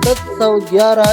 711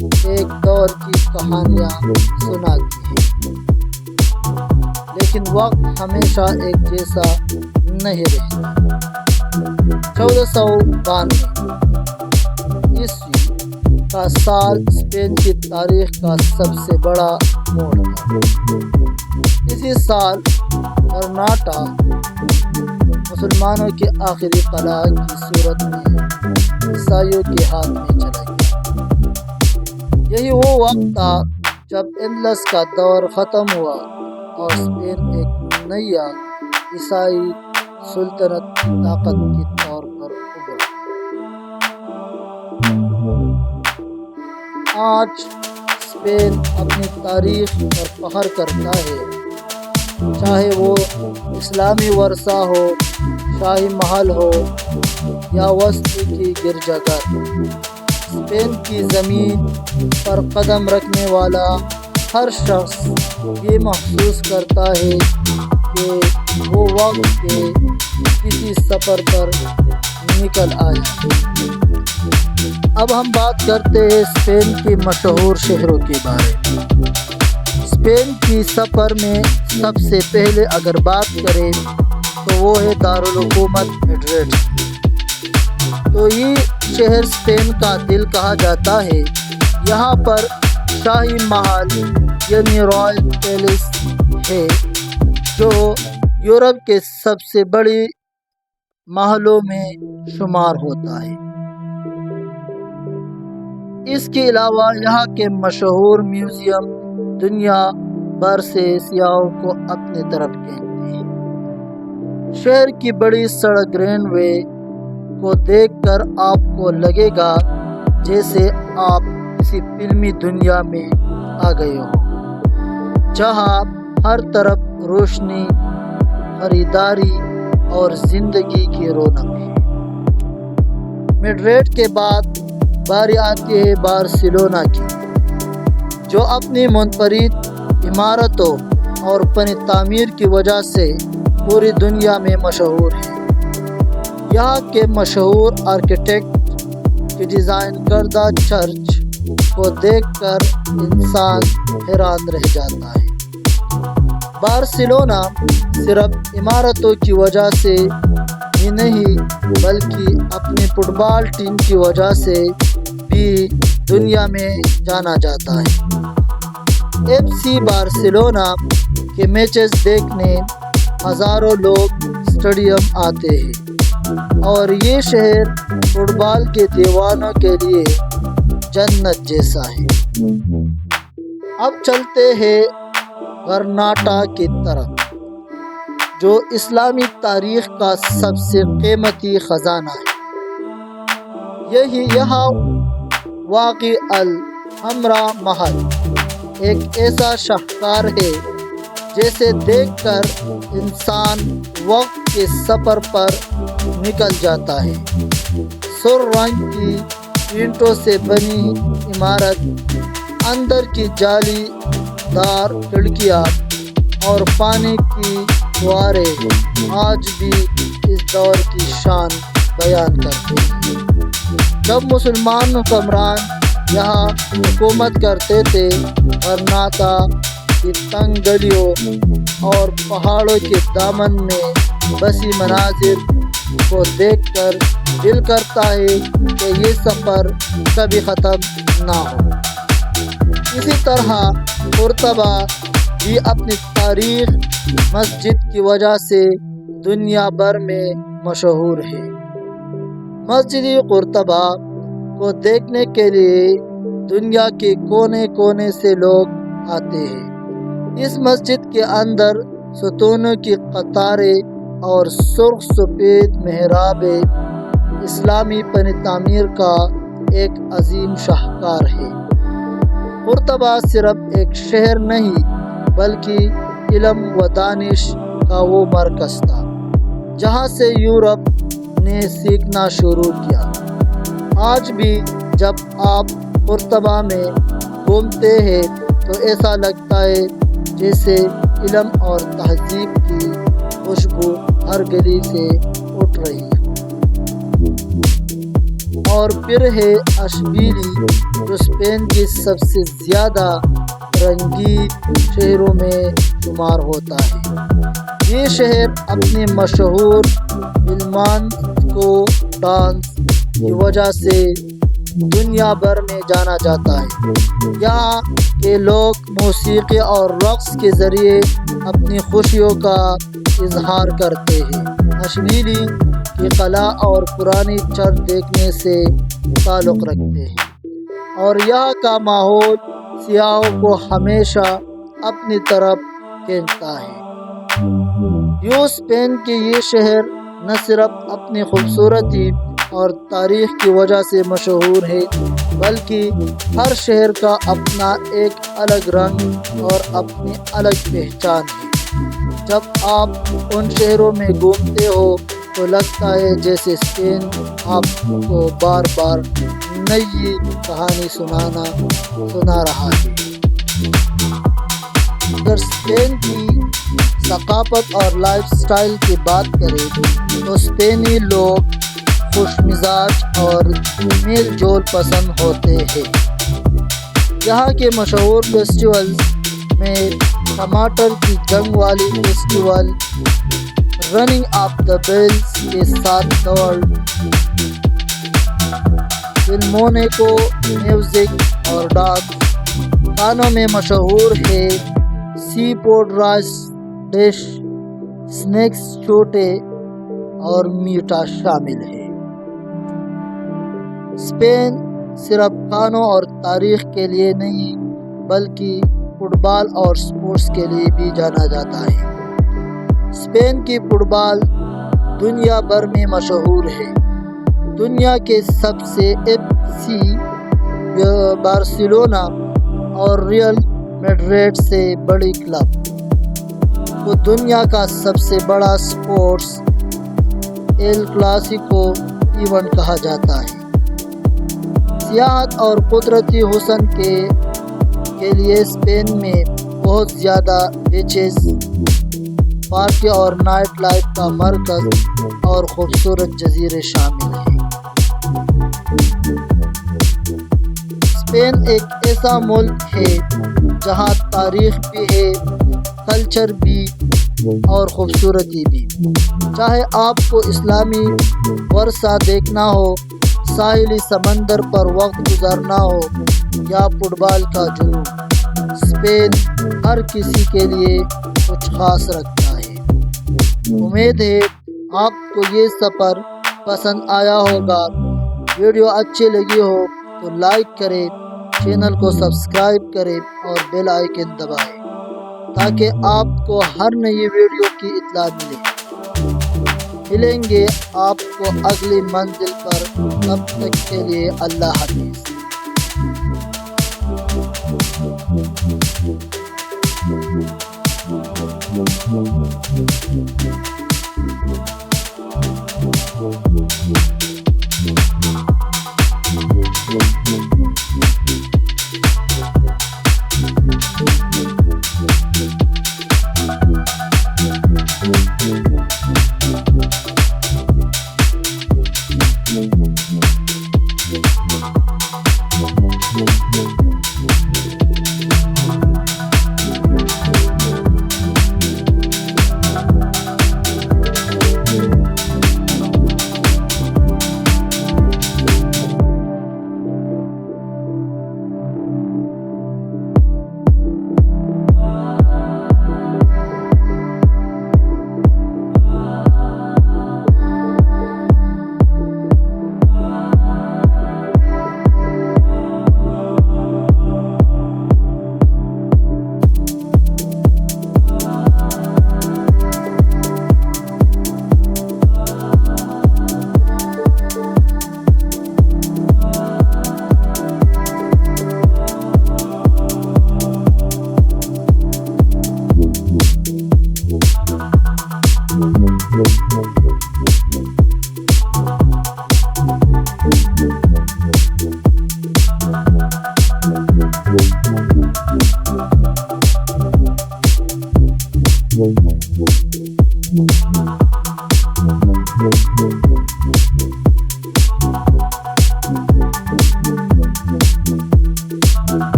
ایک دور کی کہانیاں سناتی ہے، لیکن وقت ہمیشہ ایک جیسا نہیں رہتا۔ 1492 عیسوی کا سال اسپین کی تاریخ کا سب سے بڑا موڑ تھا۔ اسی سال غرناطہ مسلمانوں کے آخری قلعہ کی صورت میں عیسائیوں کے ہاتھ میں چلا گیا۔ یہی وہ وقت تھا جب اندلس کا دور ختم ہوا اور اسپین ایک نیا عیسائی سلطنت کی طاقت کے طور پر ابھرا۔ آج اسپین اپنی تاریخ پر فخر کرتا ہے، چاہے وہ اسلامی ورثہ ہو، شاہی محل ہو یا وسط کی گرجا گھر۔ اسپین کی زمین پر قدم رکھنے والا ہر شخص یہ محسوس کرتا ہے کہ وہ وقت کے کسی سفر پر نکل آیا۔ اب ہم بات کرتے ہیں اسپین کے مشہور شہروں کے بارے میں۔ اسپین کی سفر میں سب سے پہلے اگر بات کریں تو وہ ہے دارالحکومت میڈرڈ۔ تو یہ شہر اسپین کا دل کہا جاتا ہے۔ یہاں پر شاہی محل یعنی رائل پیلس ہے، جو یورپ کے سب سے بڑی محلوں میں شمار ہوتا ہے۔ اس کے علاوہ یہاں کے مشہور میوزیم دنیا بھر سے سیاحوں کو اپنی طرف کھینچتے ہیں۔ شہر کی بڑی سڑک گرین وے کو دیکھ کر آپ کو لگے گا جیسے آپ کسی فلمی دنیا میں آ گئے ہو، جہاں ہر طرف روشنی، خریداری اور زندگی کی رونق ہے۔ میڈرڈ کے بعد باری آتی ہے بارسلونا کی، جو اپنی منفرد عمارتوں اور فن تعمیر کی وجہ سے پوری دنیا میں مشہور ہے۔ یہاں کے مشہور آرکیٹیکٹ کی ڈیزائن کردہ چرچ کو دیکھ کر انسان حیران رہ جاتا ہے۔ بارسلونا صرف عمارتوں کی وجہ سے ہی نہیں بلکہ اپنی فٹ بال ٹیم کی وجہ سے بھی دنیا میں جانا جاتا ہے۔ ایف سی بارسلونا کے میچز دیکھنے ہزاروں لوگ اسٹیڈیم آتے ہیں اور یہ شہر فٹ بال کے دیوانوں کے لیے جنت جیسا ہے۔ اب چلتے ہیں غرناطہ کی طرف، جو اسلامی تاریخ کا سب سے قیمتی خزانہ ہے۔ یہاں واقع الحمرا محل ایک ایسا شاہکار ہے جسے دیکھ کر انسان وقت کے سفر پر نکل جاتا ہے۔ سرخ رنگ کی اینٹوں سے بنی عمارت، اندر کی جالی دار کھڑکیاں اور پانی کی فوارے آج بھی اس دور کی شان بیان کرتے ہیں۔ جب مسلمان حکمران یہاں حکومت کرتے تھے، غرناطہ کی تنگ گلیوں اور پہاڑوں کے دامن میں بسی مناظر کو دیکھ کر دل کرتا ہے کہ یہ سفر کبھی ختم نہ ہو۔ اسی طرح قرطبہ بھی اپنی تاریخ مسجد کی وجہ سے دنیا بھر میں مشہور ہے۔ مسجد قرطبہ کو دیکھنے کے لیے دنیا کے کونے کونے سے لوگ آتے ہیں۔ اس مسجد کے اندر ستونوں کی قطاریں اور سرخ سفید محراب اسلامی فن تعمیر کا ایک عظیم شاہکار ہے۔ قرطبہ صرف ایک شہر نہیں بلکہ علم و دانش کا وہ مرکز تھا جہاں سے یورپ نے سیکھنا شروع کیا۔ آج بھی جب آپ قرطبہ میں گھومتے ہیں تو ایسا لگتا ہے جیسے علم اور تہذیب کی خوشبو ہر گلی سے اٹھ رہی ہے۔ اور پھر ہے اشبیلی جو اسپین کی سب سے زیادہ رنگین شہروں میں شمار ہوتا ہے۔ یہ شہر اپنے مشہور فلامینکو ڈانس کی وجہ سے دنیا بھر میں جانا جاتا ہے۔ یہاں کے لوگ موسیقی اور رقص کے ذریعے اپنی خوشیوں کا اظہار کرتے ہیں۔ اشبیلی کی قلعہ اور پرانی چرچ دیکھنے سے تعلق رکھتے ہیں اور یہاں کا ماحول سیاحوں کو ہمیشہ اپنی طرف کھینچتا ہے۔ یوں اسپین کے یہ شہر نہ صرف اپنی خوبصورتی اور تاریخ کی وجہ سے مشہور ہے بلکہ ہر شہر کا اپنا ایک الگ رنگ اور اپنی الگ پہچان ہے۔ جب آپ ان شہروں میں گھومتے ہو تو لگتا ہے جیسے اسپین آپ کو بار بار نئی کہانی سنا رہا ہے۔ اگر اسپین کی ثقافت اور لائف سٹائل کی بات کریں تو اسپینی لوگ خوش مزاج اور میل جول پسند ہوتے ہیں۔ یہاں کے مشہور فیسٹیولز میں ٹماٹر کی جنگ والی festival, running of the bells کے ساتھ دوڑ، فلمونیکو میوزک اور ڈانس، کھانوں میں مشہور ہے سی فوڈ رائس ڈش، سنیکس چھوٹے اور میٹھا شامل ہے۔ اسپین صرف کھانوں اور تاریخ کے لیے نہیں بلکہ فٹ بال اور سپورٹس کے لیے بھی جانا جاتا ہے۔ اسپین کی فٹ بال دنیا بھر میں مشہور ہے۔ دنیا کے سب سے ایف سی بارسلونا اور ریئل میڈرڈ سے بڑی کلب کو دنیا کا سب سے بڑا سپورٹس ایل کلاسیکو ایونٹ کہا جاتا ہے۔ سیاحت اور قدرتی حسن کے لیے اسپین میں بہت زیادہ بیچز، پارکیں اور نائٹ لائف کا مرکز اور خوبصورت جزیرے شامل ہیں۔ اسپین ایک ایسا ملک ہے جہاں تاریخ بھی ہے، کلچر بھی اور خوبصورتی بھی۔ چاہے آپ کو اسلامی ورثہ دیکھنا ہو، ساحلی سمندر پر وقت گزارنا ہو یا فٹ بال کا جنون، اسپین ہر کسی کے لیے کچھ خاص رکھتا ہے۔ امید ہے آپ کو یہ سفر پسند آیا ہوگا۔ ویڈیو اچھی لگی ہو تو لائک کریں، چینل کو سبسکرائب کریں اور بیل آئیکن دبائیں تاکہ آپ کو ہر نئی ویڈیو کی اطلاع ملے۔ ملیں گے آپ کو اگلی منزل پر، تب تک کے لیے اللہ حافظ۔